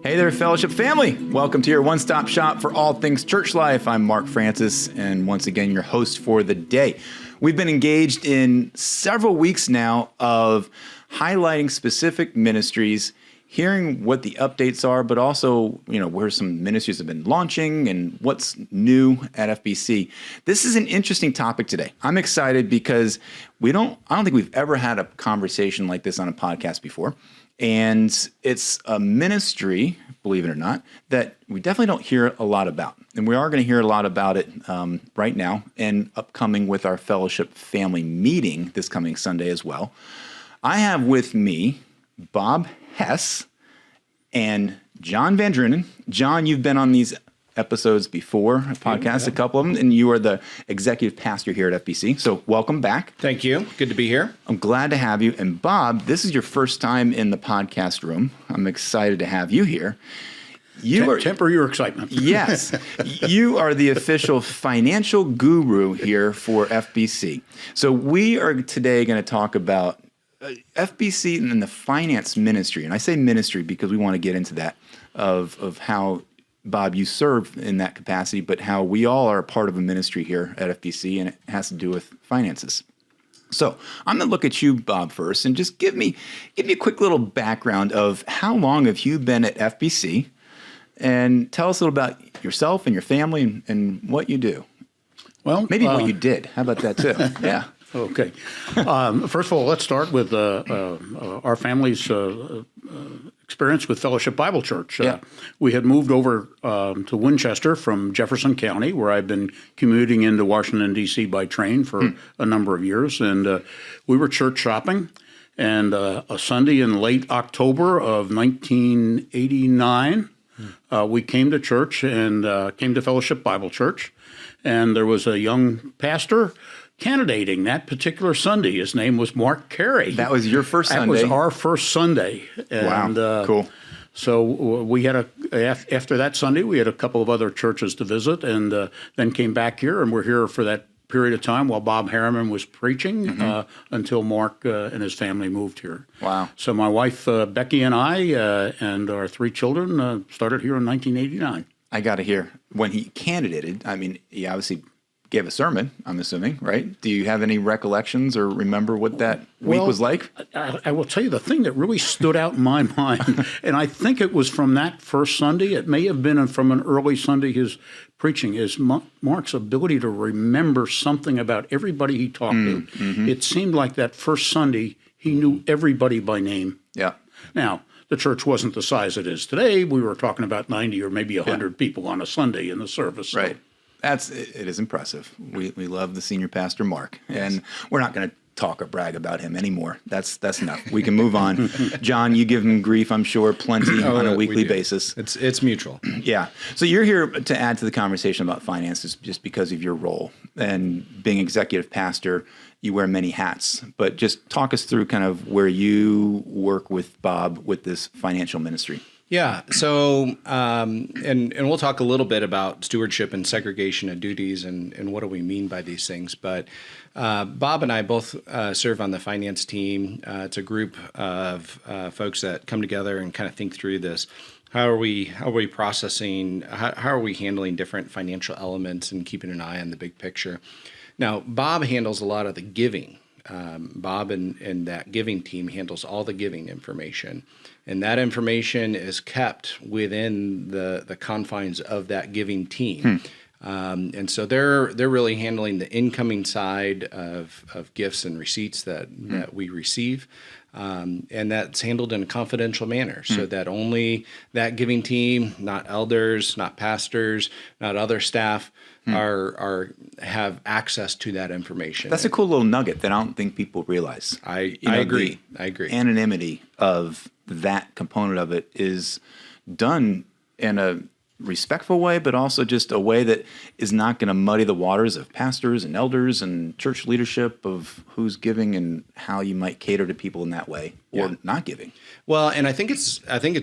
Hey there, Fellowship family. Welcome to your one-stop shop for all things church life. I'm Mark Francis, and once again, your host for the day. We've been engaged in several weeks now of highlighting specific ministries, hearing what the updates are, but also, where some ministries have been launching and what's new at FBC. This is an interesting topic today. I'm excited because I don't think we've ever had a conversation like this on a podcast before. And it's a ministry, believe it or not, that we definitely don't hear a lot about. And we are going to hear a lot about it right now and upcoming with our fellowship family meeting this coming Sunday as well. I have with me Bob Hess and John Van Drunen. John, you've been on these episodes before, podcast, a couple of them, and you are the executive pastor here at FBC. So welcome back. Thank you. Good to be here. I'm glad to have you. And Bob, this is your first time in the podcast room. I'm excited to have you here. Temper your excitement. Yes. You are the official financial guru here for FBC. So we are today going to talk about FBC and the finance ministry. And I say ministry because we want to get into that of how, Bob, you serve in that capacity, but how we all are a part of a ministry here at FBC, and it has to do with finances. So I'm going to look at you, Bob, first, and just give me a quick little background of how long have you been at FBC, and tell us a little about yourself and your family and what you do. Well, maybe what you did. How about that too? Yeah. Okay. First of all, let's start with our family's experience with Fellowship Bible Church. We had moved over to Winchester from Jefferson County, where I've been commuting into Washington, D.C. by train for a number of years. And we were church shopping. And a Sunday in late October of 1989, we came to church and came to Fellowship Bible Church. And there was a young pastor candidating that particular Sunday. His name was Mark Carey. That was your first Sunday? That was our first Sunday. And, wow, cool. So we had after that Sunday, we had a couple of other churches to visit, and then came back here, and we're here for that period of time while Bob Harriman was preaching until Mark and his family moved here. Wow. So my wife, Becky, and I and our three children started here in 1989. I got to hear, when he candidated, I mean, he obviously gave a sermon, I'm assuming, right? Do you have any recollections or remember what that week was like? I will tell you the thing that really stood out in my mind, and I think it was from that first Sunday. It may have been from an early Sunday, his preaching, is Mark's ability to remember something about everybody he talked to. Mm-hmm. It seemed like that first Sunday, he knew everybody by name. Yeah. Now, the church wasn't the size it is today. We were talking about 90 or maybe 100 people on a Sunday in the service. So. Right. It is impressive. We love the senior pastor, Mark, and we're not going to talk or brag about him anymore. That's enough. We can move on. John, you give him grief, I'm sure, plenty on a weekly basis. It's mutual. Yeah. So you're here to add to the conversation about finances just because of your role. And being executive pastor, you wear many hats. But just talk us through kind of where you work with Bob with this financial ministry. Yeah. So, and we'll talk a little bit about stewardship and segregation of duties and what do we mean by these things. But Bob and I both serve on the finance team. It's a group of folks that come together and kind of think through this. How are we processing? How are we handling different financial elements and keeping an eye on the big picture? Now, Bob handles a lot of the giving. Bob and that giving team handles all the giving information. And that information is kept within the confines of that giving team. And so they're really handling the incoming side of gifts and receipts that we receive. And that's handled in a confidential manner so that only that giving team, not elders, not pastors, not other staff, have access to that information. That's a cool little nugget that I don't think people realize. I agree. I agree. Anonymity of that component of it is done in a respectful way, but also just a way that is not going to muddy the waters of pastors and elders and church leadership of who's giving and how you might cater to people in that way or not giving. Well, and I think it's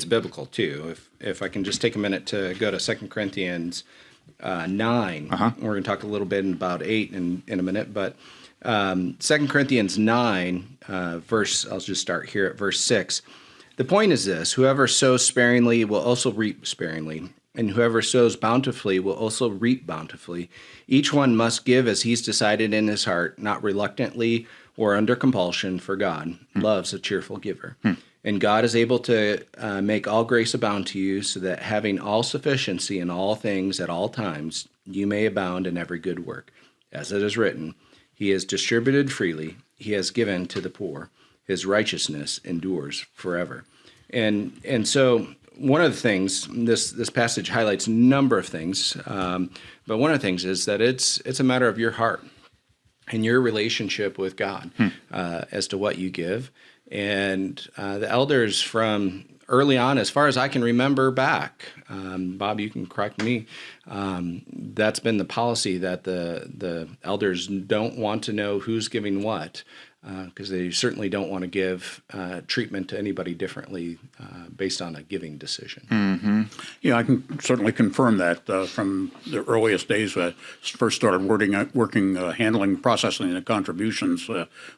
biblical too. If I can just take a minute to go to 2 Corinthians 9. We're going to talk a little bit about 8 in a minute, but 2 Corinthians 9, I'll just start here at verse 6. The point is this: whoever sows sparingly will also reap sparingly, and whoever sows bountifully will also reap bountifully. Each one must give as he's decided in his heart, not reluctantly or under compulsion, for God loves a cheerful giver. And God is able to make all grace abound to you, so that having all sufficiency in all things at all times, you may abound in every good work. As it is written, He has distributed freely, He has given to the poor. His righteousness endures forever. And so one of the things, this passage highlights a number of things, but one of the things is that it's a matter of your heart and your relationship with God as to what you give. And the elders from early on, as far as I can remember back, Bob, you can correct me, that's been the policy, that the elders don't want to know who's giving what, because they certainly don't want to give treatment to anybody differently based on a giving decision. Yeah, I can certainly confirm that from the earliest days when I first started working handling, processing the contributions.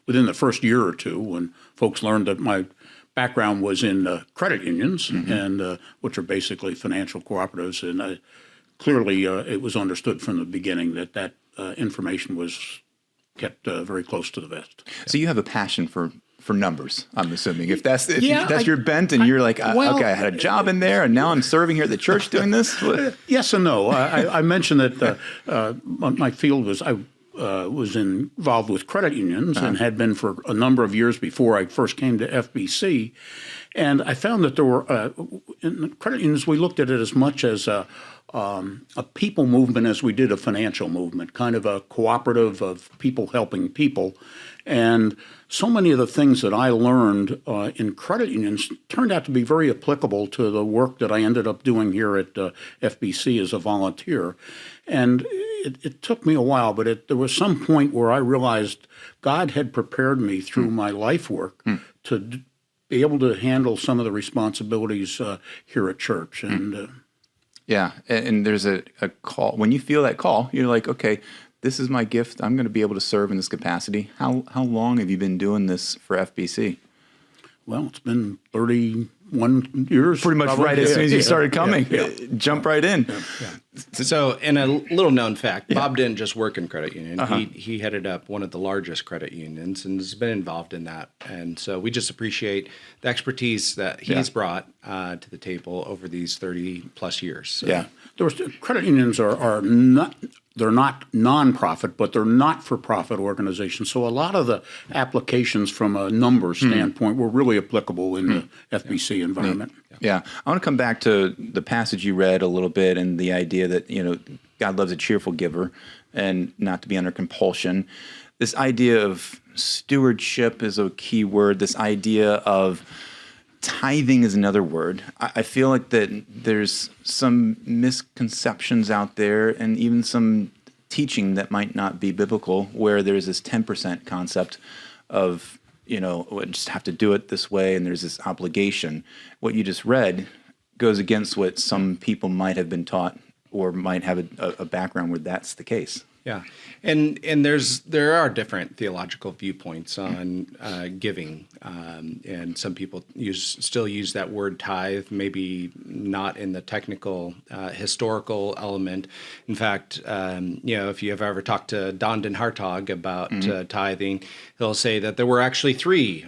Within the first year or two, when folks learned that my background was in credit unions, and which are basically financial cooperatives, and clearly it was understood from the beginning that information was kept very close to the vest. So you have a passion for numbers, I'm assuming. If that's your bent, and you're like, okay, I had a job in there, and now I'm serving here at the church doing this. Yes and no. I mentioned that my field was I was involved with credit unions and had been for a number of years before I first came to FBC, and I found that there were in credit unions we looked at it as much as a people movement as we did a financial movement, kind of a cooperative of people helping people. And so many of the things that I learned in credit unions turned out to be very applicable to the work that I ended up doing here at FBC as a volunteer. And it took me a while, but there was some point where I realized God had prepared me through my life work to be able to handle some of the responsibilities here at church. And yeah, and there's a call. When you feel that call, you're like, okay, this is my gift. I'm going to be able to serve in this capacity. How long have you been doing this for FBC? Well, it's been 31 years. Pretty much probably. right as soon as you started coming. Yeah. Jump right in. So, and a little known fact, Bob didn't just work in credit union. He headed up one of the largest credit unions and has been involved in that. And so we just appreciate the expertise that he's brought to the table over these 30 plus years. So. Yeah. Credit unions are not, they're not nonprofit, but they're not-for-profit organizations. So a lot of the applications from a numbers standpoint were really applicable in the FBC environment. Yeah. I want to come back to the passage you read a little bit, and the idea that, God loves a cheerful giver and not to be under compulsion. This idea of stewardship is a key word. This idea of tithing is another word. I feel like that there's some misconceptions out there, and even some teaching that might not be biblical, where there's this 10% concept of, we just have to do it this way, and there's this obligation. What you just read goes against what some people might have been taught, or might have a background where that's the case. Yeah, and there are different theological viewpoints on giving, and some people still use that word tithe, maybe not in the technical historical element. In fact, if you have ever talked to Dondon Hartog about tithing, he'll say that there were actually 3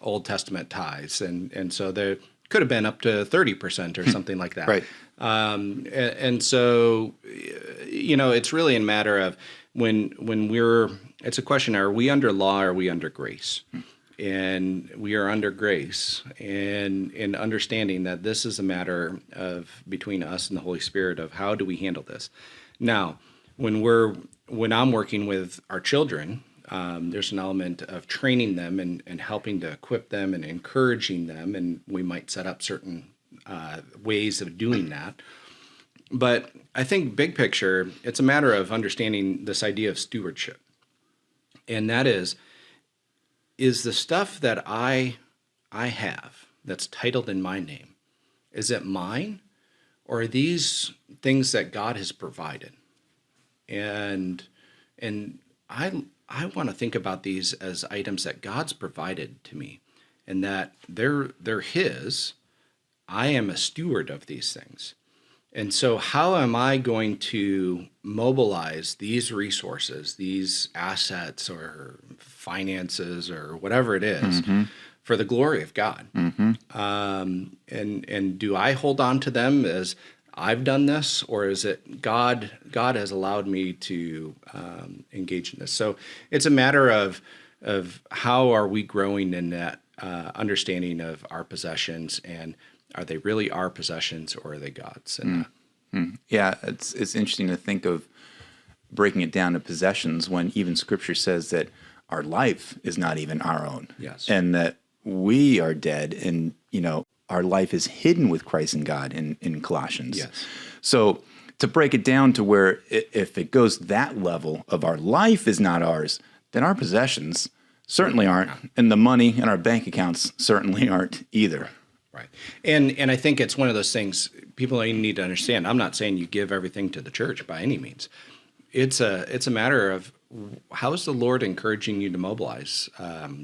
Old Testament tithes, and so there could have been up to 30% or something like that. Right. And so, it's really a matter of when it's a question, are we under law or are we under grace? And we are under grace, and in understanding that this is a matter of between us and the Holy Spirit of how do we handle this. Now, when I'm working with our children, there's an element of training them and helping to equip them and encouraging them, and we might set up certain ways of doing that. But I think big picture, it's a matter of understanding this idea of stewardship. And that is the stuff that I have that's titled in my name, is it mine, or are these things that God has provided? And I want to think about these as items that God's provided to me. and that they're His. I am a steward of these things. And so how am I going to mobilize these resources, these assets or finances or whatever it is for the glory of God? And do I hold on to them as I've done this, or is it God has allowed me to engage in this? So it's a matter of how are we growing in that understanding of our possessions, and are they really our possessions or are they God's? And Yeah, it's interesting to think of breaking it down to possessions when even Scripture says that our life is not even our own. Yes. And that we are dead, and our life is hidden with Christ in God in Colossians. Yes. So to break it down to where if it goes that level of our life is not ours, then our possessions certainly aren't, and the money in our bank accounts certainly aren't either. Right. And I think it's one of those things people need to understand. I'm not saying you give everything to the church by any means. It's a matter of how is the Lord encouraging you to mobilize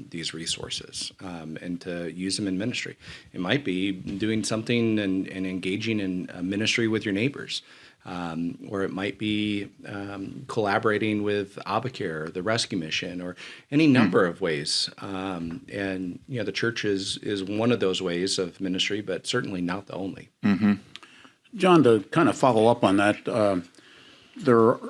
these resources and to use them in ministry. It might be doing something and engaging in a ministry with your neighbors. Or it might be collaborating with Abacare, or the Rescue Mission, or any number of ways. And the church is one of those ways of ministry, but certainly not the only. John, to kind of follow up on that,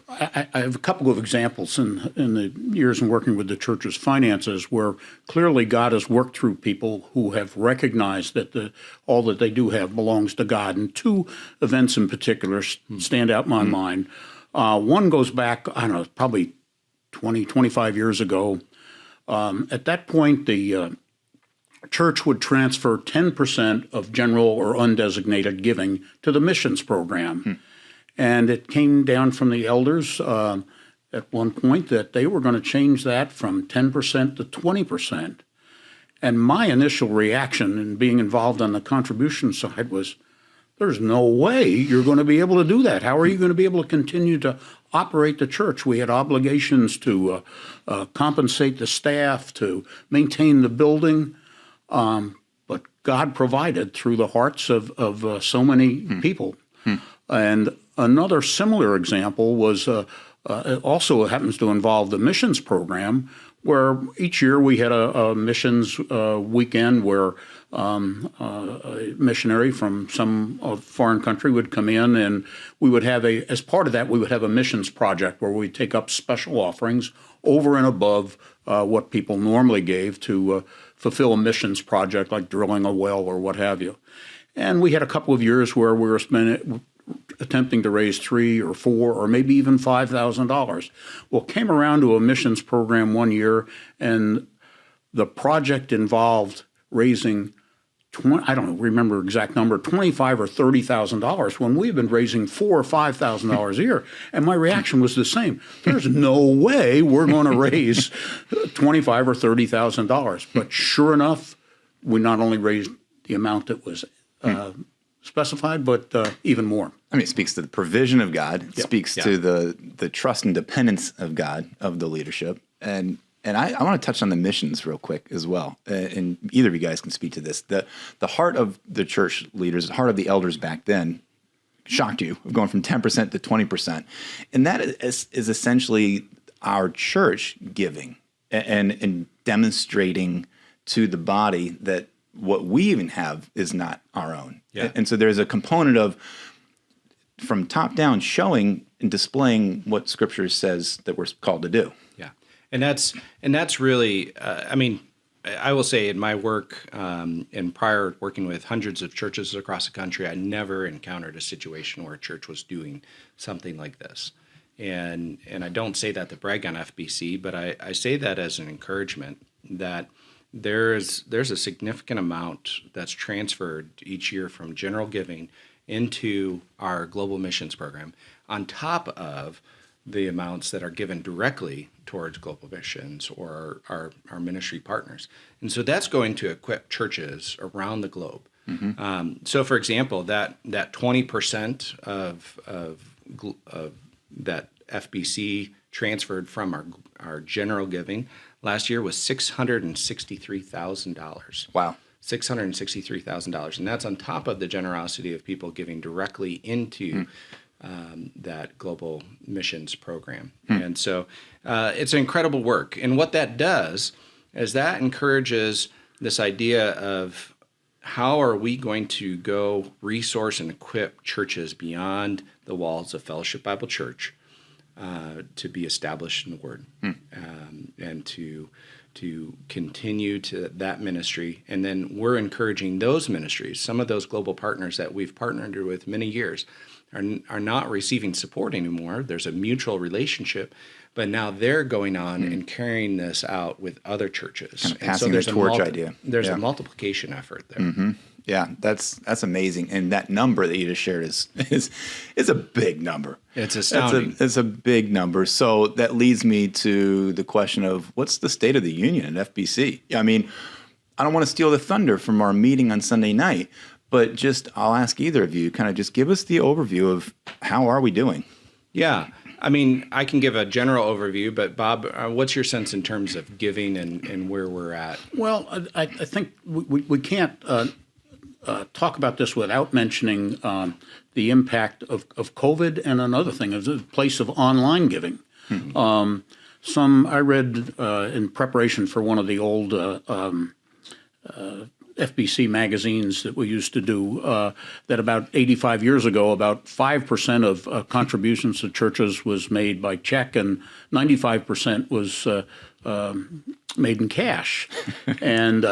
I have a couple of examples in the years in working with the church's finances where clearly God has worked through people who have recognized that all that they do have belongs to God. And two events in particular stand out in my mind. One goes back, I don't know, probably 20, 25 years ago. At that point, the church would transfer 10% of general or undesignated giving to the missions program. And it came down from the elders at one point that they were going to change that from 10% to 20%. And my initial reaction in being involved on the contribution side was, there's no way you're going to be able to do that. How are you going to be able to continue to operate the church? We had obligations to compensate the staff, to maintain the building. But God provided through the hearts of so many people. And another similar example was also happens to involve the missions program, where each year we had a missions weekend where a missionary from some foreign country would come in, and we would have as part of that, we would have a missions project where we'd take up special offerings over and above what people normally gave to fulfill a missions project like drilling a well or what have you. And we had a couple of years where we were attempting to raise $3,000 or $4,000 or maybe even $5,000. Well, came around to a missions program one year, and the project involved raising I don't remember exact number, $25,000 or $30,000 when we've been raising $4,000 or $5,000 a year. And my reaction was the same. There's no way we're going to raise $25,000 or $30,000. But sure enough, we not only raised the amount that was specified, but even more. I mean, it speaks to the provision of God. It speaks to the trust and dependence of God, of the leadership. And I want to touch on the missions real quick as well. And either of you guys can speak to this. The heart of the church leaders, the heart of the elders back then, shocked you, of going from 10% to 20%. And that is essentially our church giving and demonstrating to the body that what we even have is not our own. Yeah. And so there's a component of, from top down, showing and displaying what Scripture says that we're called to do. Yeah, and that's really, I mean, I will say in my work and prior working with hundreds of churches across the country, I never encountered a situation where a church was doing something like this. And I don't say that to brag on FBC, but I say that as an encouragement that there's a significant amount that's transferred each year from general giving into our global missions program, on top of the amounts that are given directly towards global missions or our ministry partners. And so that's going to equip churches around the globe. Mm-hmm. So, for example, that 20% of that FBC transferred from our general giving, last year was $663,000. Wow. $663,000. And that's on top of the generosity of people giving directly into that global missions program. And so it's incredible work. And what that does is that encourages this idea of how are we going to go resource and equip churches beyond the walls of Fellowship Bible Church to be established in the Word and to continue to that ministry. And then we're encouraging those ministries. Some of those global partners that we've partnered with many years are not receiving support anymore. There's a mutual relationship, but now they're going on and carrying this out with other churches. Kind of passing the torch idea. There's a multiplication effort there. Yeah, that's amazing. And that number that you just shared is a big number. It's astounding. It's a big number. So that leads me to the question of what's the state of the union at FBC? I mean, I don't want to steal the thunder from our meeting on Sunday night, but I'll ask either of you, kind of just give us the overview of how are we doing? Yeah. I mean, I can give a general overview, but Bob, what's your sense in terms of giving and where we're at? Well, I think we can't talk about this without mentioning the impact of COVID, and another thing is the place of online giving. I read in preparation for one of the old FBC magazines that we used to do, that about 85 years ago, about 5% of contributions to churches was made by check, and 95% was made in cash. And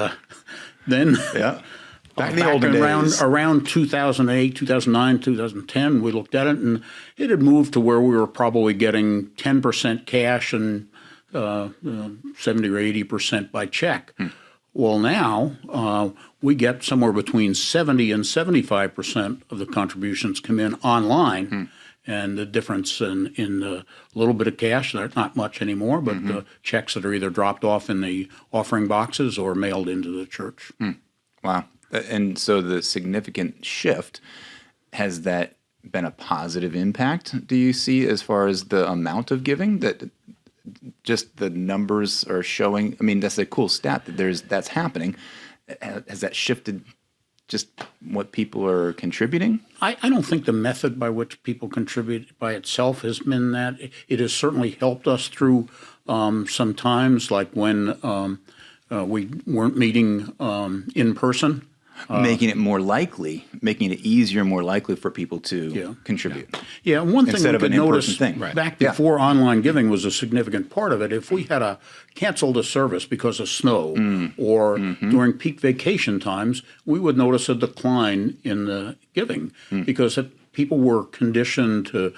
then back in the olden days, around 2008, 2009, 2010, we looked at it, and it had moved to where we were probably getting 10% cash and 70 or 80% by check. Well, now we get somewhere between 70 and 75% of the contributions come in online, and the difference in a little bit of cash, not much anymore, but checks that are either dropped off in the offering boxes or mailed into the church. Wow. And so the significant shift, has that been a positive impact, do you see, as far as the amount of giving that just the numbers are showing? I mean, that's a cool stat that that's happening. Has that shifted just what people are contributing? I don't think the method by which people contribute by itself has been that. It has certainly helped us through some times, like when we weren't meeting in person. Making it easier, more likely for people to contribute. Yeah, and one thing instead we of an could notice in-person thing. back before online giving was a significant part of it. If we had canceled a service because of snow or during peak vacation times, we would notice a decline in the giving because people were conditioned to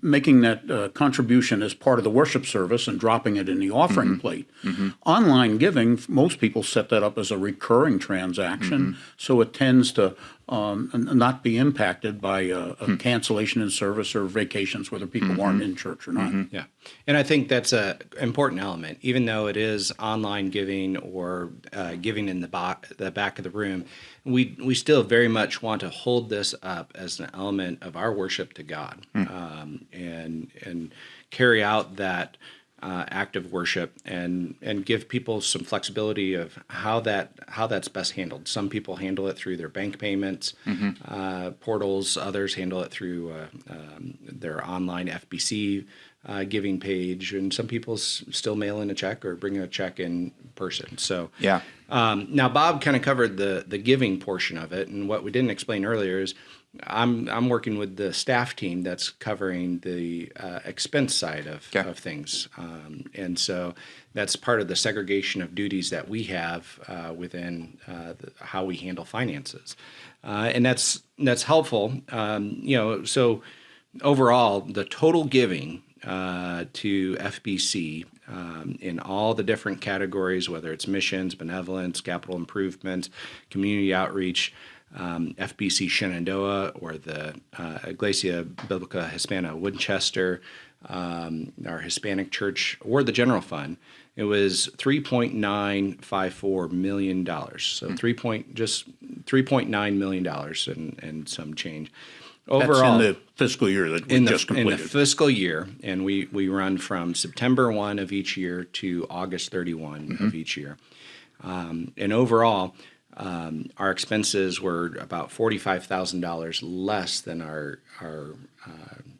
making that contribution as part of the worship service and dropping it in the offering plate. Online giving, most people set that up as a recurring transaction, so it tends to not be impacted by a cancellation in service or vacations, whether people aren't in church or not. Yeah, and I think that's an important element. Even though it is online giving or giving in the back of the room, we still very much want to hold this up as an element of our worship to God, and carry out that act of worship and give people some flexibility of how that's best handled. Some people handle it through their bank payments portals. Others handle it through their online FBC giving page, and some people still mail in a check or bring a check in person. So now Bob kind of covered the giving portion of it, and what we didn't explain earlier is I'm working with the staff team that's covering the expense side of things, and so that's part of the segregation of duties that we have within how we handle finances, and that's helpful. So overall, the total giving to FBC in all the different categories, whether it's missions, benevolence, capital improvement, community outreach, FBC Shenandoah, or the Iglesia Biblica Hispana Winchester, our Hispanic church, or the general fund, it was $3.954 million. So just $3.9 million and some change. Overall, that's in the fiscal year that we just completed. In the fiscal year, and we run from September 1 of each year to August 31 of each year. And overall, our expenses were about $45,000 less than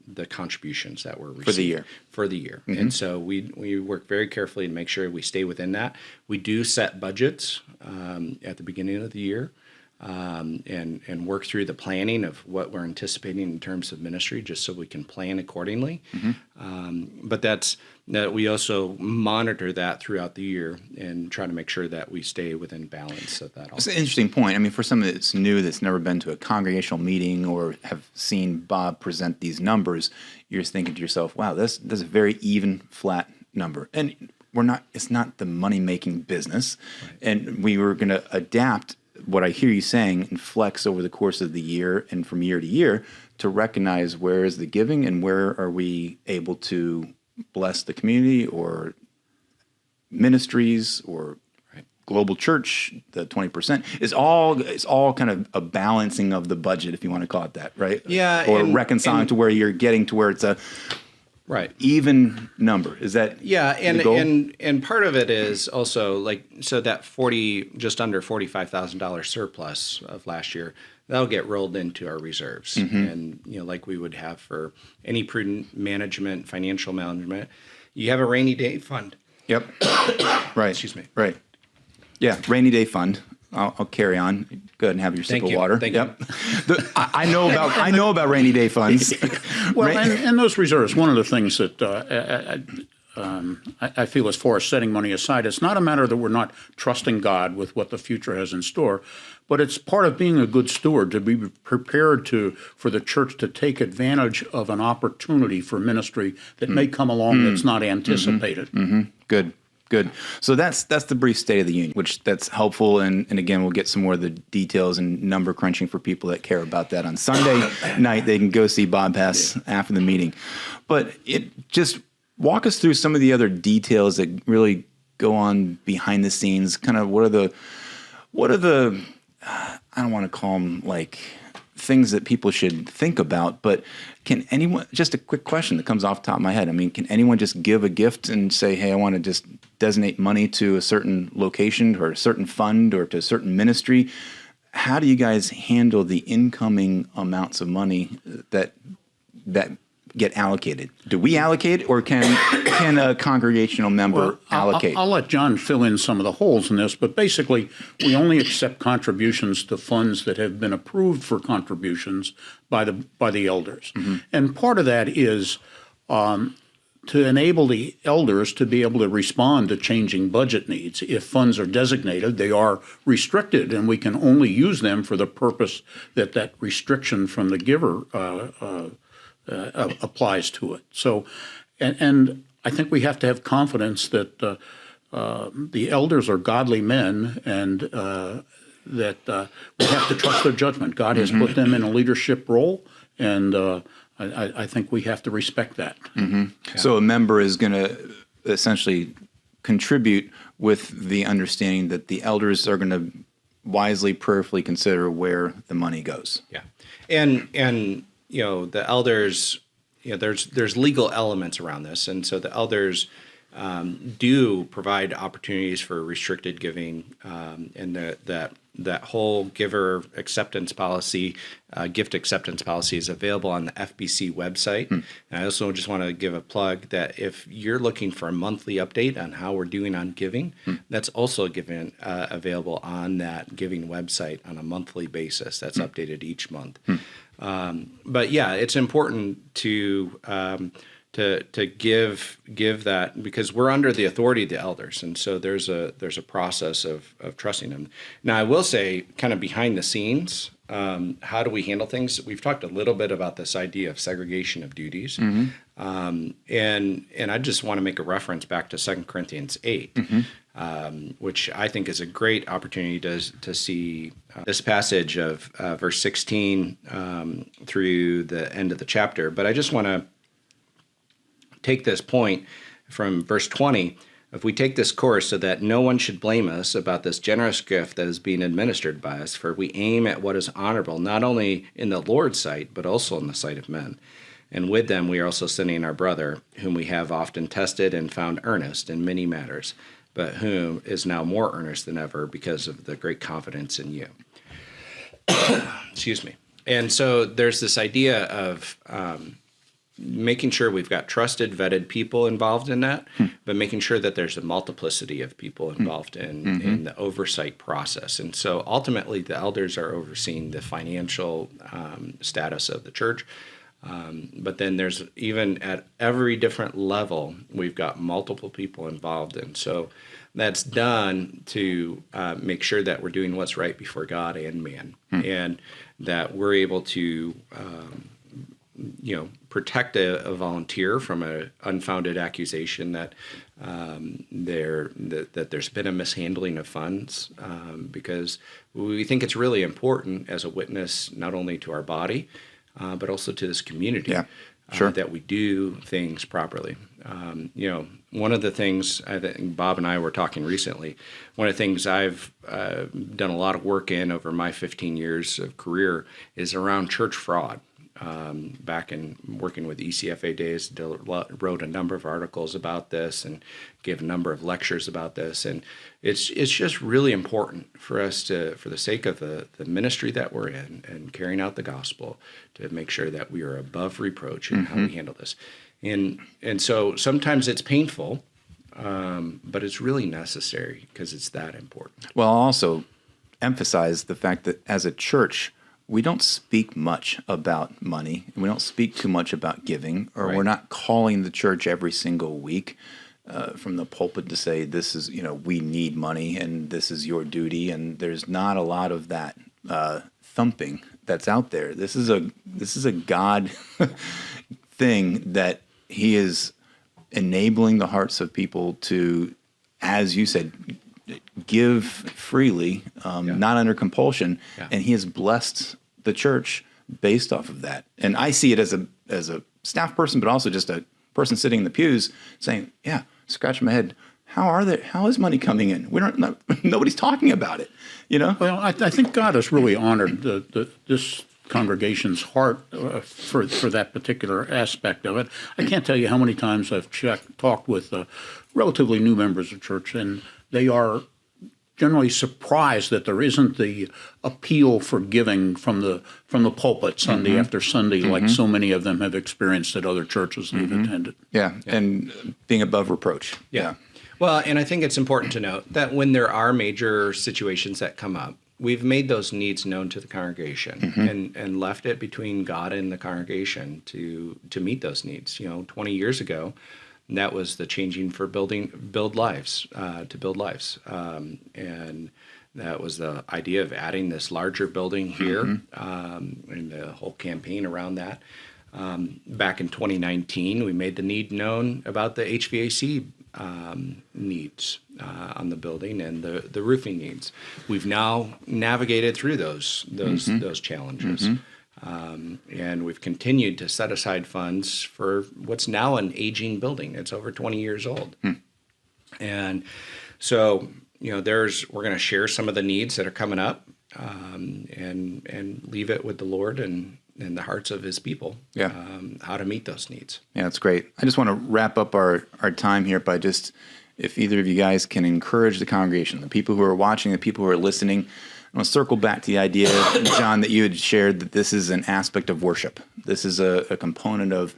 the contributions that were received for the year. And so we work very carefully to make sure we stay within that. We do set budgets at the beginning of the year. And work through the planning of what we're anticipating in terms of ministry, just so we can plan accordingly. But that we also monitor that throughout the year and try to make sure that we stay within balance of that. It's an interesting point. I mean, for someone that's new, that's never been to a congregational meeting or have seen Bob present these numbers, you're just thinking to yourself, wow, this is a very even, flat number. And it's not the money-making business. Right. And we were going to adapt what I hear you saying and flex over the course of the year and from year to year to recognize where is the giving and where are we able to bless the community or ministries or global church. The 20% is all kind of a balancing of the budget, if you want to call it that, right? Yeah, or reconciling to where you're getting to where it's a even number. Is that the goal? And part of it is also so that just under $45,000 surplus of last year, that'll get rolled into our reserves. And like we would have for any prudent management, financial management, you have a rainy day fund. Yep. Right. Excuse me. Right. Yeah, rainy day fund. I'll carry on. Go ahead and have your sip of water. Thank you. I know about rainy day funds. Well, and those reserves, one of the things that I feel as far as setting money aside, it's not a matter that we're not trusting God with what the future has in store, but it's part of being a good steward to be prepared for the church to take advantage of an opportunity for ministry that may come along that's not anticipated. Good. So that's the brief State of the Union, which that's helpful. And again, we'll get some more of the details and number crunching for people that care about that on Sunday night. They can go see Bob Hess after the meeting. But just walk us through some of the other details that really go on behind the scenes. Kind of what are the I don't want to call them like things that people should think about, but can anyone, just a quick question that comes off the top of my head. I mean, can anyone just give a gift and say, hey, I want to just designate money to a certain location or a certain fund or to a certain ministry? How do you guys handle the incoming amounts of money that get allocated? Do we allocate, or can a congregational member allocate? I'll let John fill in some of the holes in this, but basically we only accept contributions to funds that have been approved for contributions by the elders. And part of that is to enable the elders to be able to respond to changing budget needs. If funds are designated, they are restricted, and we can only use them for the purpose that restriction from the giver applies to it. So, and I think we have to have confidence that the elders are godly men, and that we have to trust their judgment. God has put them in a leadership role, and I think we have to respect that. Yeah. So a member is going to essentially contribute with the understanding that the elders are going to wisely, prayerfully consider where the money goes. Yeah, and the elders, there's legal elements around this, and so the elders do provide opportunities for restricted giving, and that whole giver acceptance policy, gift acceptance policy, is available on the FBC website. And I also just want to give a plug that if you're looking for a monthly update on how we're doing on giving, that's also available on that giving website on a monthly basis. That's updated each month. But yeah, it's important to give that, because we're under the authority of the elders, and so there's a process of trusting them. Now, I will say, kind of behind the scenes, how do we handle things? We've talked a little bit about this idea of segregation of duties, and I just want to make a reference back to 2 Corinthians 8. Which I think is a great opportunity to see this passage of verse 16 through the end of the chapter. But I just want to take this point from verse 20, if we take this course so that no one should blame us about this generous gift that is being administered by us, for we aim at what is honorable, not only in the Lord's sight, but also in the sight of men. And with them we are also sending our brother, whom we have often tested and found earnest in many matters, but whom is now more earnest than ever because of the great confidence in you. Excuse me. And so there's this idea of making sure we've got trusted, vetted people involved in that, but making sure that there's a multiplicity of people involved in the oversight process. And so ultimately the elders are overseeing the financial status of the church. But then there's even at every different level, we've got multiple people involved. And so that's done to make sure that we're doing what's right before God and man, and that we're able to, protect a volunteer from an unfounded accusation that there's been a mishandling of funds, because we think it's really important as a witness, not only to our body, but also to this community, that we do things properly. One of the things I think Bob and I were talking recently, one of the things I've done a lot of work in over my 15 years of career is around church fraud. Back in working with ECFA days, wrote a number of articles about this and gave a number of lectures about this. And it's just really important for us to, for the sake of the ministry that we're in and carrying out the gospel, to make sure that we are above reproach in how we handle this. And so sometimes it's painful, but it's really necessary because it's that important. Well, I'll also emphasize the fact that as a church, we don't speak much about money, and we don't speak too much about giving, or we're not calling the church every single week from the pulpit to say, this is, we need money and this is your duty. And there's not a lot of that thumping that's out there. This is a God thing that he is enabling the hearts of people to, as you said, give freely, not under compulsion, and he has blessed the church based off of that. And I see it as a staff person, but also just a person sitting in the pews saying, scratching my head, how is money coming in? Nobody's talking about it, Well, I think God has really honored this congregation's heart for that particular aspect of it. I can't tell you how many times I've talked with relatively new members of church, and they are generally surprised that there isn't the appeal for giving from the pulpit Sunday after Sunday, like so many of them have experienced at other churches they've attended. And being above reproach. Well, and I think it's important to note that when there are major situations that come up, we've made those needs known to the congregation and left it between God and the congregation to meet those needs. 20 years ago, that was the changing for build lives. And that was the idea of adding this larger building here, and the whole campaign around that. Back in 2019, we made the need known about the HVAC needs on the building and the roofing needs. We've now navigated through those challenges. And we've continued to set aside funds for what's now an aging building. It's over 20 years old. And so, we're going to share some of the needs that are coming up, and leave it with the Lord and the hearts of his people, how to meet those needs. Yeah, that's great. I just want to wrap up our time here by just, if either of you guys can encourage the congregation, the people who are watching, the people who are listening. I want to circle back to the idea, John, that you had shared that this is an aspect of worship. This is a component of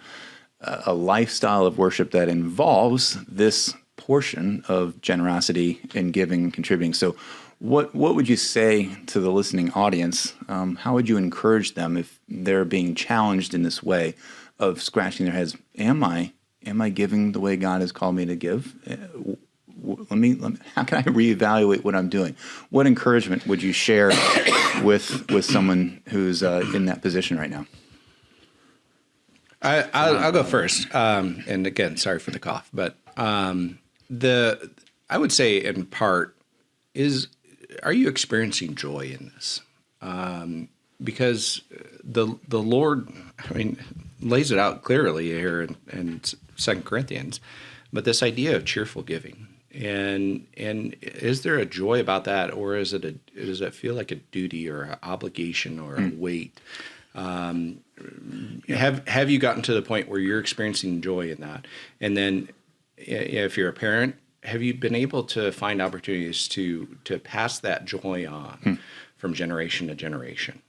a lifestyle of worship that involves this portion of generosity and giving and contributing. So what would you say to the listening audience? How would you encourage them if they're being challenged in this way of scratching their heads? Am I giving the way God has called me to give? Let me, how can I reevaluate what I'm doing? What encouragement would you share with someone who's in that position right now? I'll go first. And again, sorry for the cough, but I would say in part are you experiencing joy in this? Because the Lord, lays it out clearly here in 2 Corinthians, but this idea of cheerful giving. And is there a joy about that, or does it feel like a duty or an obligation or a weight? Have you gotten to the point where you're experiencing joy in that? And then, if you're a parent, have you been able to find opportunities to pass that joy on from generation to generation?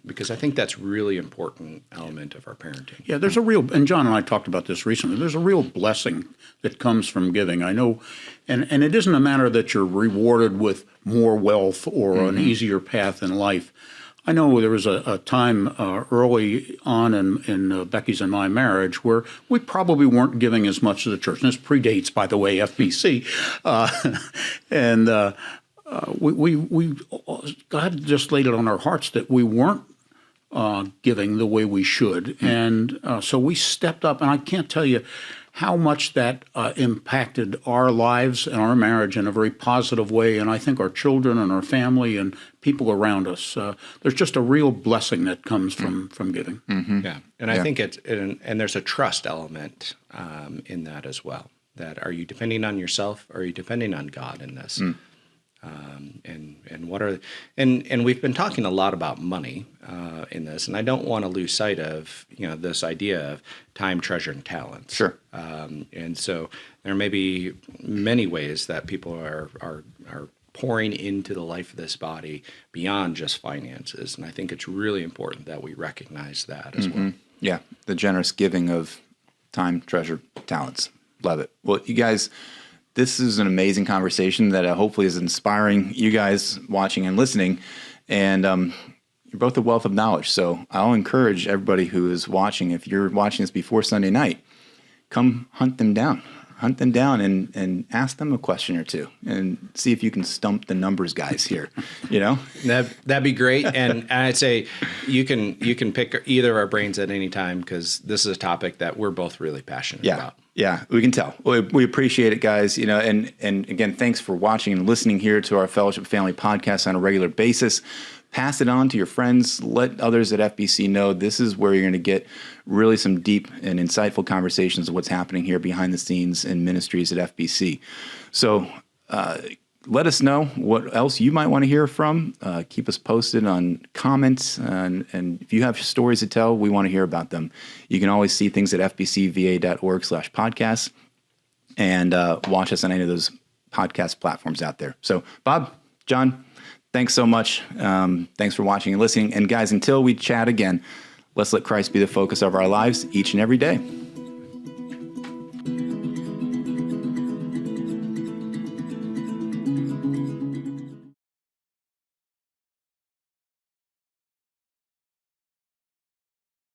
Because I think that's really important element of our parenting. Yeah, there's a real, and John and I talked about this recently, there's a real blessing that comes from giving. I know, and it isn't a matter that you're rewarded with more wealth or an easier path in life. I know there was a time early on in Becky's and my marriage where we probably weren't giving as much to the church. And this predates, by the way, FBC. God just laid it on our hearts that we weren't giving the way we should. And so we stepped up, and I can't tell you how much that impacted our lives and our marriage in a very positive way, and I think our children and our family and people around us. There's just a real blessing that comes from giving. Yeah, and I think and there's a trust element in that as well. That are you depending on yourself, or are you depending on God in this? And what are and we've been talking a lot about money in this, and I don't want to lose sight of this idea of time, treasure, and talents. Sure. And so there may be many ways that people are pouring into the life of this body beyond just finances, and I think it's really important that we recognize that as well. Yeah, the generous giving of time, treasure, talents. Love it. Well, you guys, this is an amazing conversation that hopefully is inspiring you guys watching and listening. And you're both a wealth of knowledge. So I'll encourage everybody who is watching, if you're watching this before Sunday night, come hunt them down. Hunt them down and ask them a question or two and see if you can stump the numbers guys here. That'd be great. And I'd say you can pick either of our brains at any time, because this is a topic that we're both really passionate about. Yeah, we can tell. We appreciate it, guys. And again, thanks for watching and listening here to our Fellowship Family podcast on a regular basis. Pass it on to your friends. Let others at FBC know this is where you're going to get really some deep and insightful conversations of what's happening here behind the scenes in ministries at FBC. So let us know what else you might want to hear from. Keep us posted on comments. And if you have stories to tell, we want to hear about them. You can always see things at fbcva.org/podcasts and watch us on any of those podcast platforms out there. So, Bob, John, thanks so much. Thanks for watching and listening. And guys, until we chat again, let's let Christ be the focus of our lives each and every day.